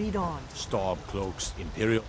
Lead on. Storm cloaks, Imperial.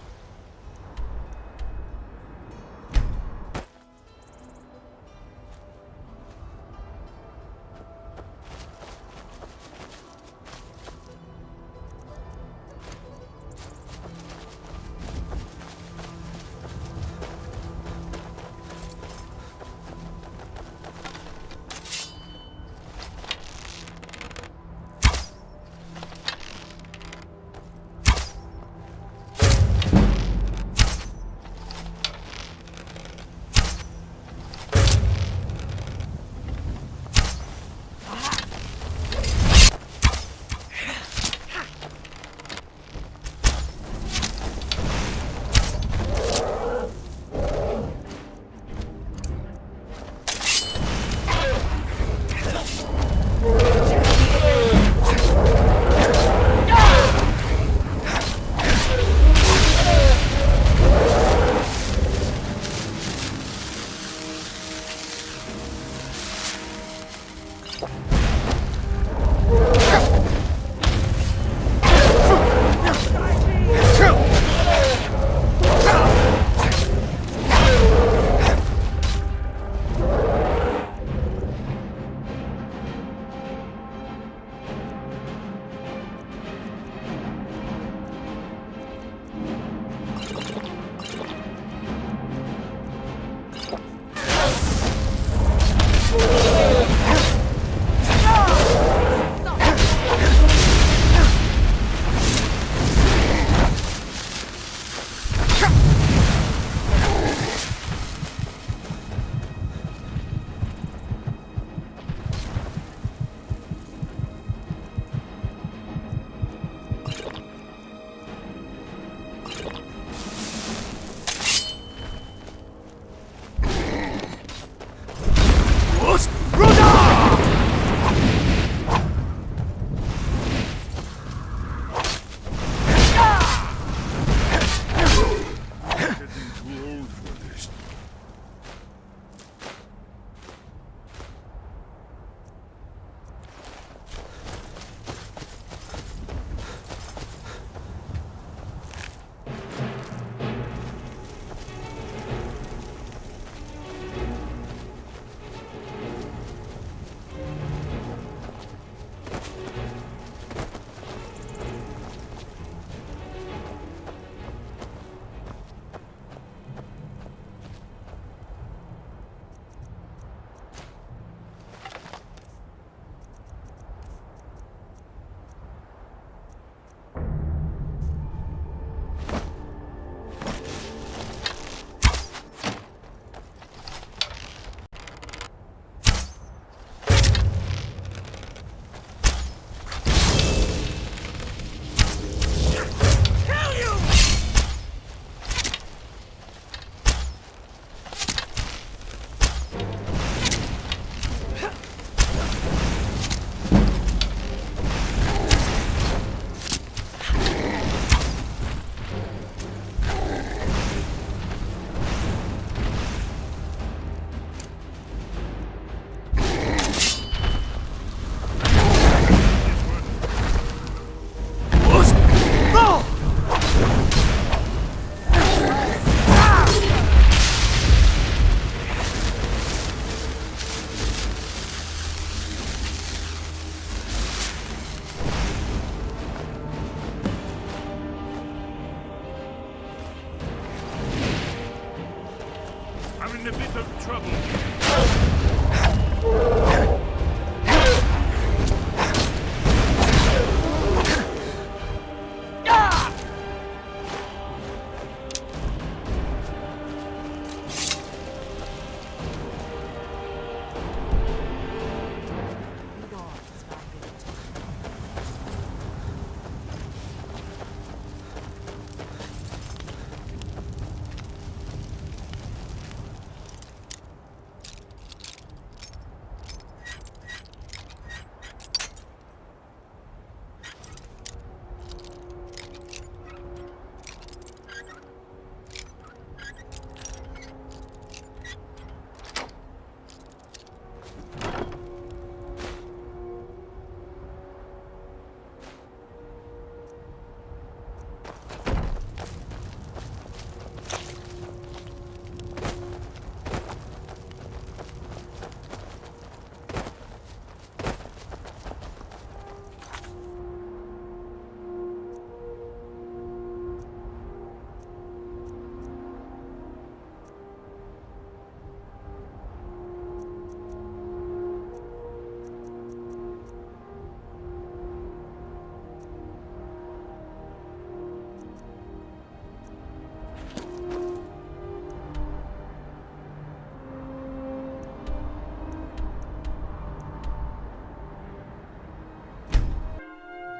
in a bit of trouble.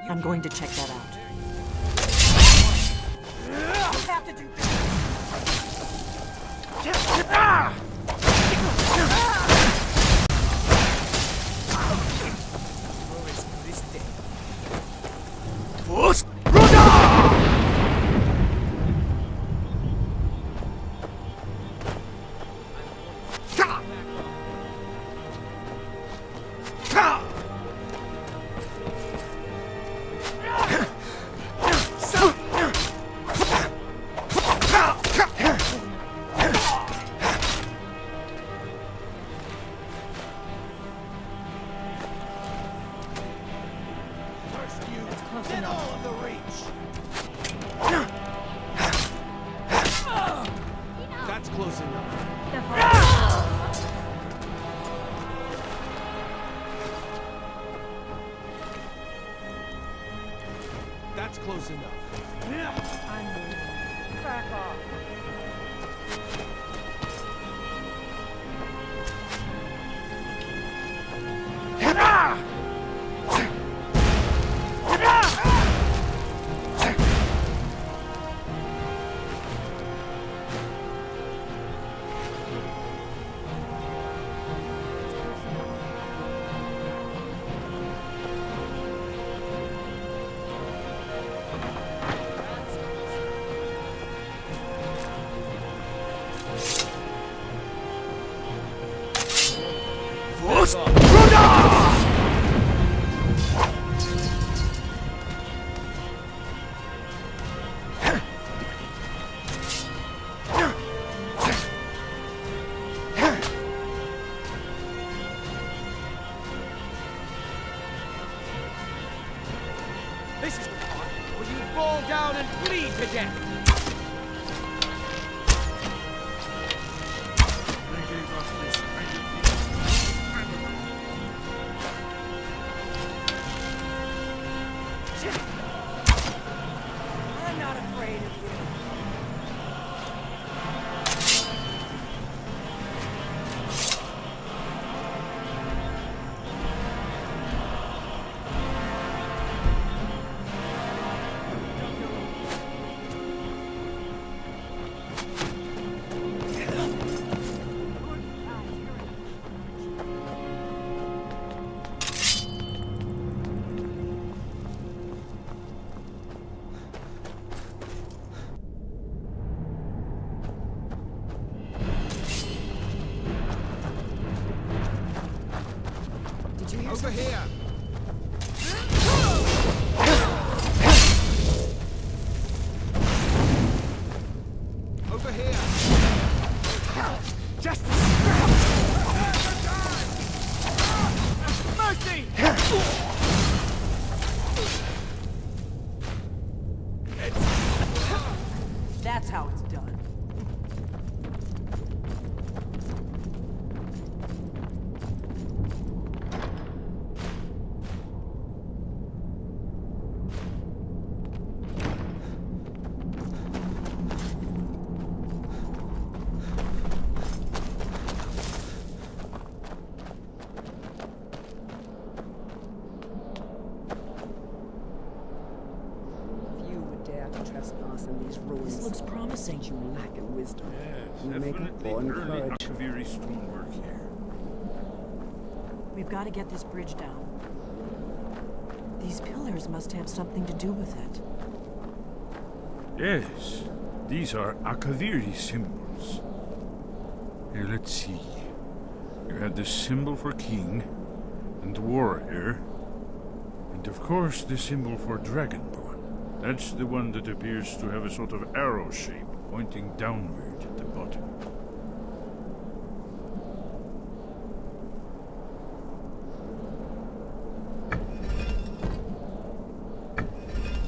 I'm going to check that out. You have to do That's close enough. That's close enough. Back off. This is the part where you fall down and bleed to death. They gave us this I'm not afraid of you. Over here. Over here. Justice. Mercy. That's how it's done. Trespass in these ruins. This looks promising. You lack in wisdom. Yes, You make up definitely for in early courage. Akaviri stonework here. We've got to get this bridge down. These pillars must have something to do with it. Yes, these are Akaviri symbols. Here, let's see. You have the symbol for king and warrior, and of course the symbol for dragonborn. That's the one that appears to have a sort of arrow shape pointing downward at the bottom.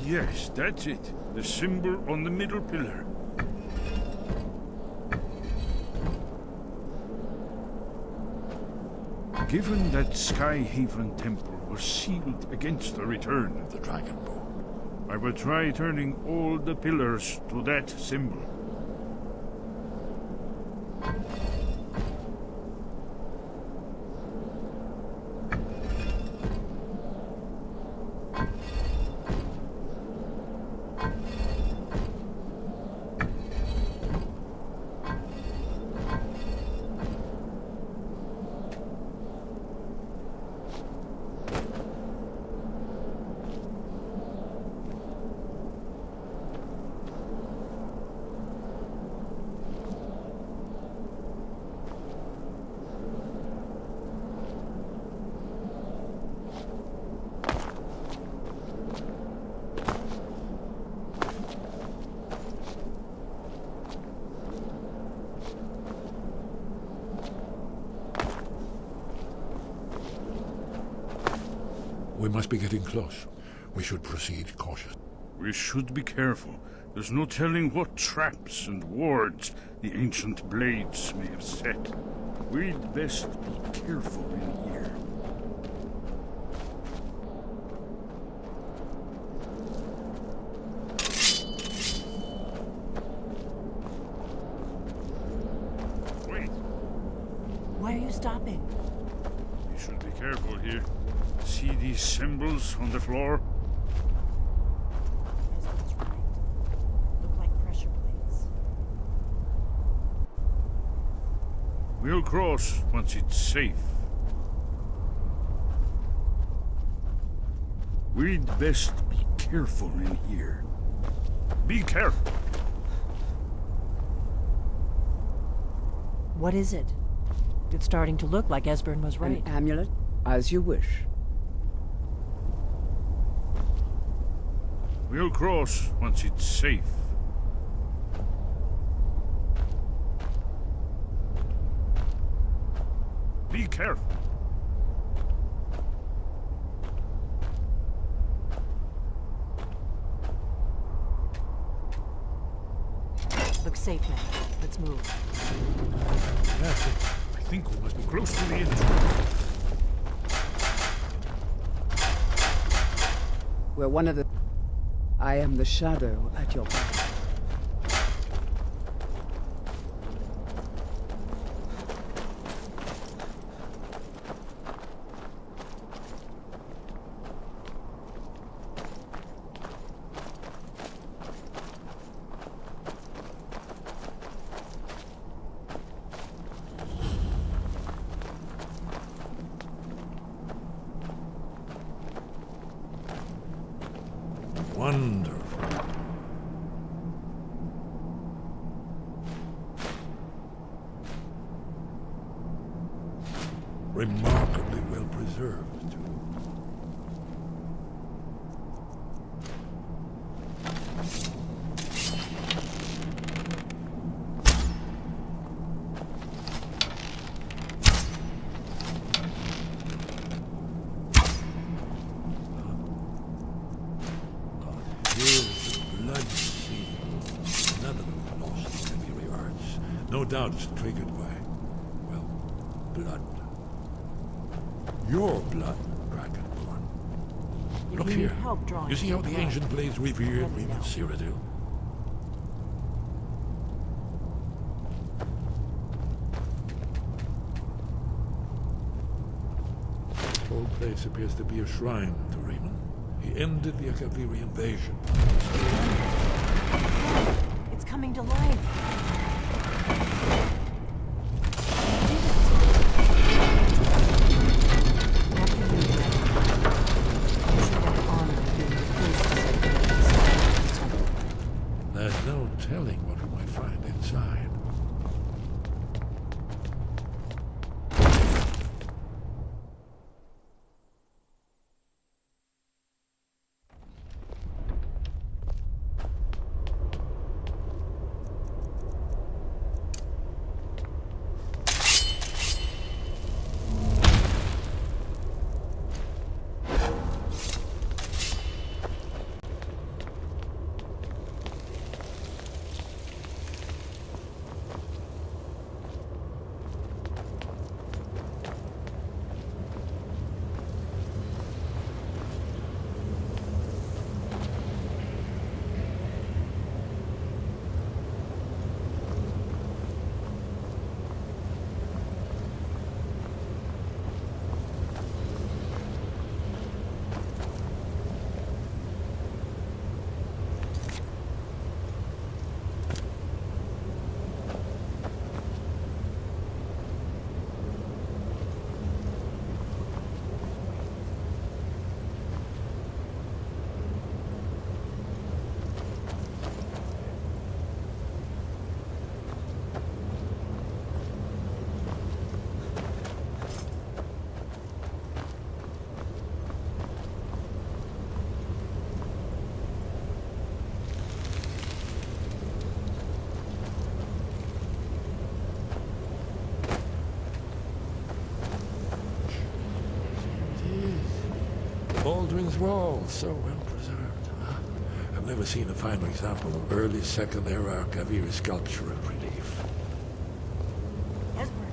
Yes, that's it. The symbol on the middle pillar. Given that Skyhaven Temple was sealed against the return of the Dragonborn, I will try turning all the pillars to that symbol. We must be getting close. We should proceed cautiously. We should be careful. There's no telling what traps and wards the ancient blades may have set. We'd best be careful in here. Wait, Why are you stopping? we should be careful here. See these symbols on the floor? Esmond's right. Look like pressure plates. We'll cross once it's safe. We'd best be careful in here. Be careful. What is it? It's starting to look like Esbern was right. An amulet, as you wish. We'll cross once it's safe. Be careful. Looks safe now. Let's move. That's it. I think we must be close to the entrance. We're one of the... I am the shadow at your back. Wonderful. Remarkably well preserved, too. Here's the blood seal. Another of the lost Skyrim arts. No doubt it's triggered by, well, blood. Your blood, Dragonborn. If Look you need here. help drawing You see how some the blood, ancient blades revered let me even know. Cyrodiil? The whole place appears to be a shrine to Raymond. He ended the Akaviri invasion. It's coming to life. After you do that, you should have the honor of being the first to set foot inside the temple. There's no telling what we might find inside. Alduin's wall, so well preserved. Huh? I've never seen a finer example of early Second Era Kaviri sculpture and relief. Esbern,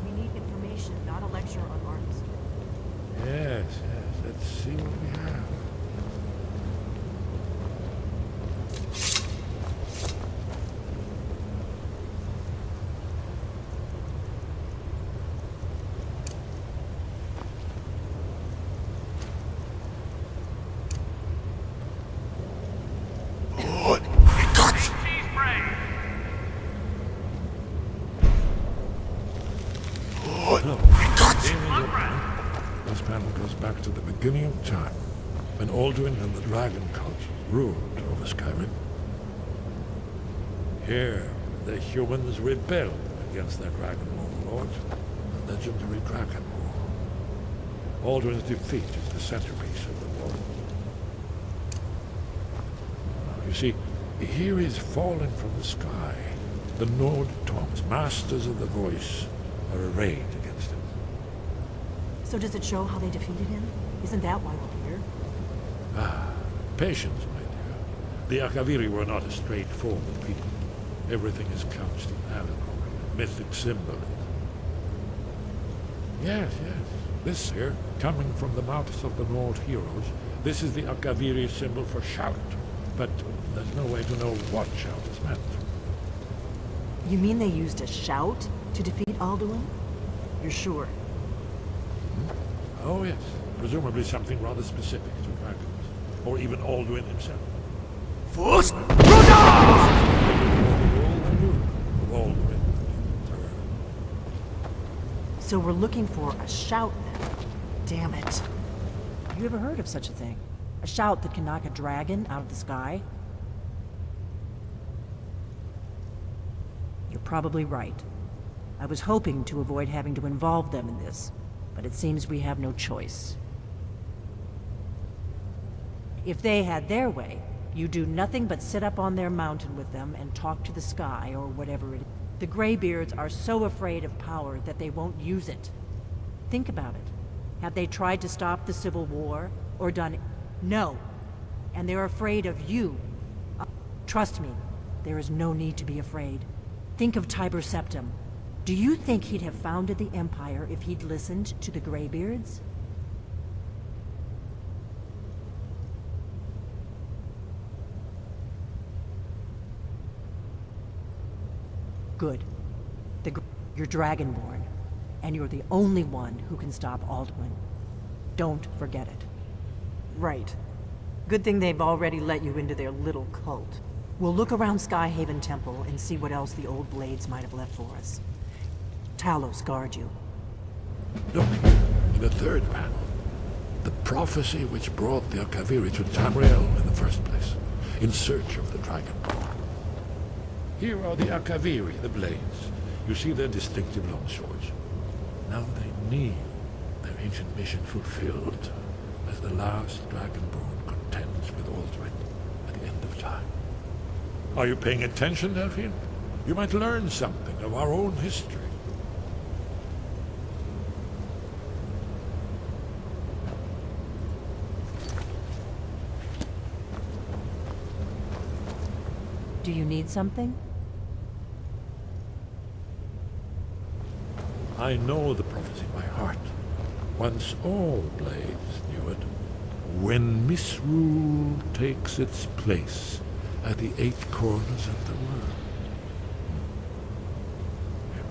we need information, not a lecture on artistry. Yes, yes. Let's see what we have. This panel goes back to the beginning of time, when Alduin and the Dragon Cult ruled over Skyrim. Here, the humans rebelled against their dragon overlord, the legendary Dragon War. Alduin's defeat is the centerpiece of the war. You see, here is fallen from the sky. The Nord Tongs, masters of the voice, are arrayed against him. So does it show how they defeated him? Isn't that why we're here? Ah, patience, my dear. The Akaviri were not a straightforward people. Everything is couched in allegory, mythic symbolism. Yes, yes. This here, coming from the mouths of the Nord heroes, this is the Akaviri symbol for shout. But there's no way to know what shout is meant. You mean they used a shout to defeat Alduin? You're sure? Oh, yes. Presumably something rather specific to dragons. Or even Alduin himself. Fust! All they knew of Alduin. So we're looking for a shout then. Damn it. Have you ever heard of such a thing? A shout that can knock a dragon out of the sky? You're probably right. I was hoping to avoid having to involve them in this, but it seems we have no choice. If they had their way, you do nothing but sit up on their mountain with them and talk to the sky or whatever it is. The Greybeards are so afraid of power that they won't use it. Think about it. Have they tried to stop the Civil War or done... No. And they're afraid of you. Trust me, there is no need to be afraid. Think of Tiber Septim. Do you think he'd have founded the Empire if he'd listened to the Greybeards? Good. You're Dragonborn, and you're the only one who can stop Alduin. Don't forget it. Right. Good thing they've already let you into their little cult. We'll look around Skyhaven Temple and see what else the old blades might have left for us. Talos guard you. Look, in the third panel, the prophecy which brought the Akaviri to Tamriel in the first place, in search of the Dragonborn. Here are the Akaviri, the blades. You see their distinctive longswords. Now they need their ancient mission fulfilled, as the last Dragonborn contends with Alduin at the end of time. Are you paying attention, Delphine? You might learn something of our own history. Do you need something? I know the prophecy by heart. Once all blades knew it. When misrule takes its place at the 8 corners of the world.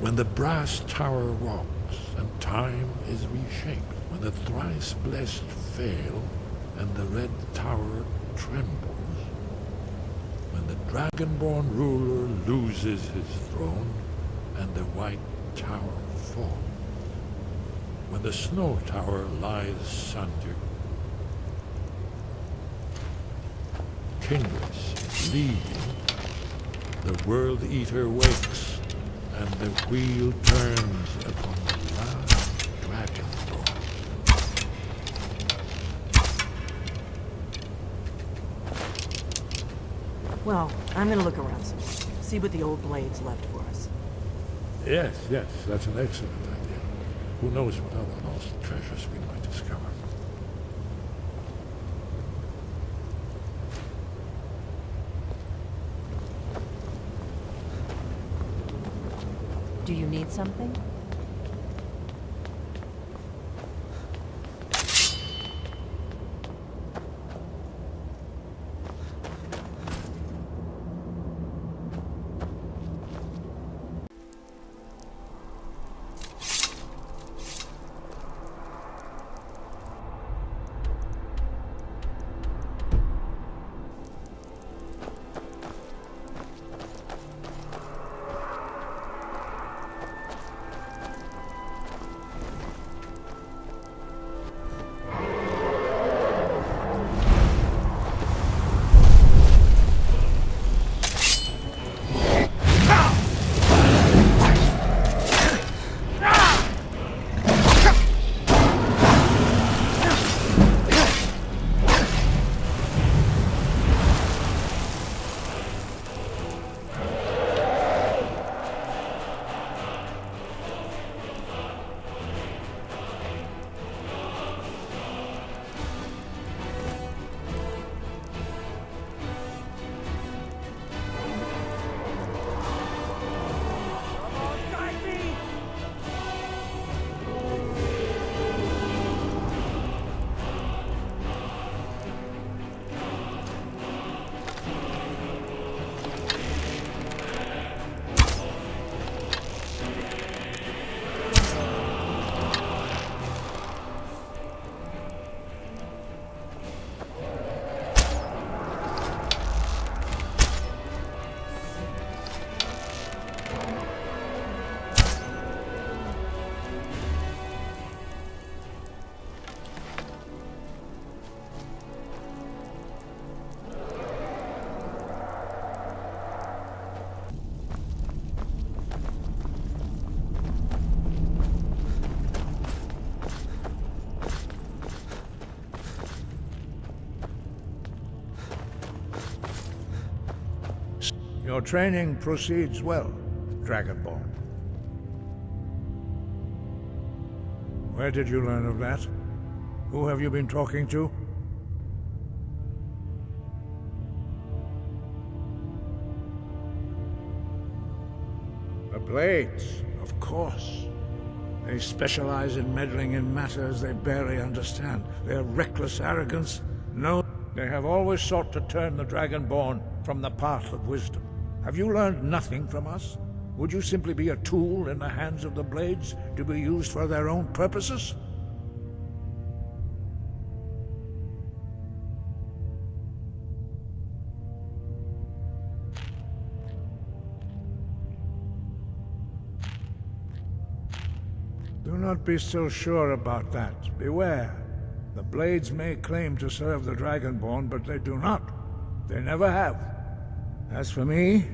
When the brass tower rocks and time is reshaped. When the thrice blessed fail and the red tower trembles. When the Dragonborn ruler loses his throne and the white tower falls. When the snow tower lies sundered. Kingless, leading, the World Eater wakes, and the wheel turns upon the last Dragonborn. Well, I'm gonna look around some more. See what the old blades left for us. Yes, yes, that's an excellent idea. Who knows what other lost treasures we might discover. Do you need something? Your training proceeds well, Dragonborn. Where did you learn of that? Who have you been talking to? The Blades, of course. They specialize in meddling in matters they barely understand. Their reckless arrogance, no, they have always sought to turn the Dragonborn from the path of wisdom. Have you learned nothing from us? Would you simply be a tool in the hands of the Blades to be used for their own purposes? Do not be so sure about that. Beware. The Blades may claim to serve the Dragonborn, but they do not. They never have. As for me,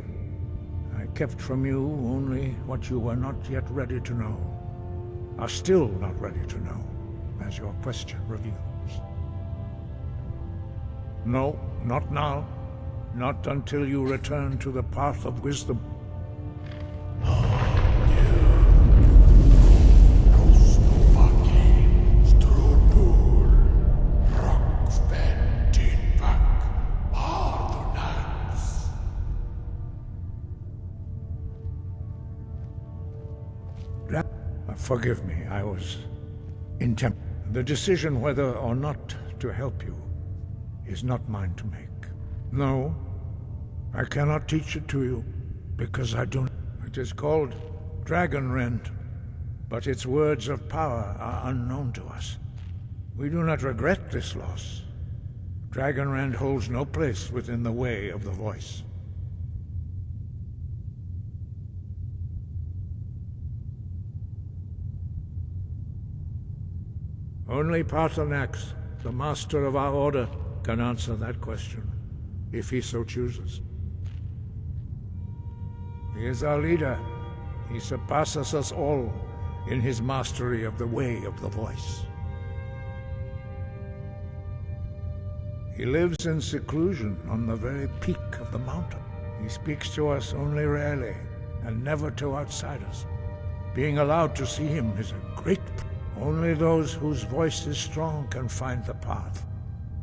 I kept from you only what you were not yet ready to know. Are still not ready to know, as your question reveals. No, not now. Not until you return to the path of wisdom. Forgive me, I was intemperate. The decision whether or not to help you is not mine to make. No, I cannot teach it to you, because I do not. It is called Dragonrend, but its words of power are unknown to us. We do not regret this loss. Dragonrend holds no place within the way of the voice. Only Paarthurnax, the master of our order, can answer that question, if he so chooses. He is our leader. He surpasses us all in his mastery of the way of the voice. He lives in seclusion on the very peak of the mountain. He speaks to us only rarely, and never to outsiders. Being allowed to see him is a great privilege. Only those whose voice is strong can find the path.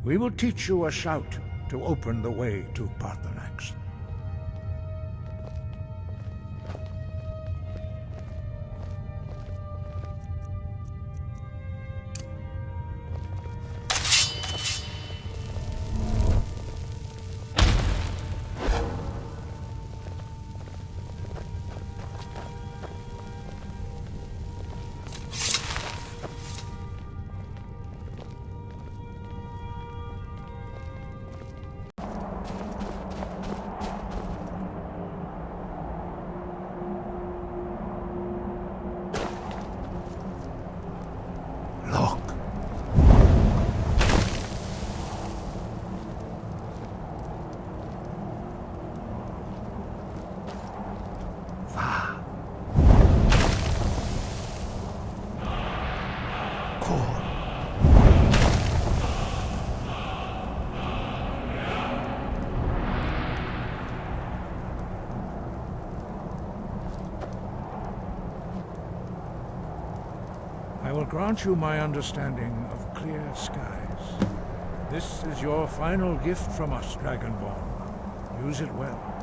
We will teach you a shout to open the way to Paarthurnax. I will grant you my understanding of clear skies. This is your final gift from us, Dragonborn. Use it well.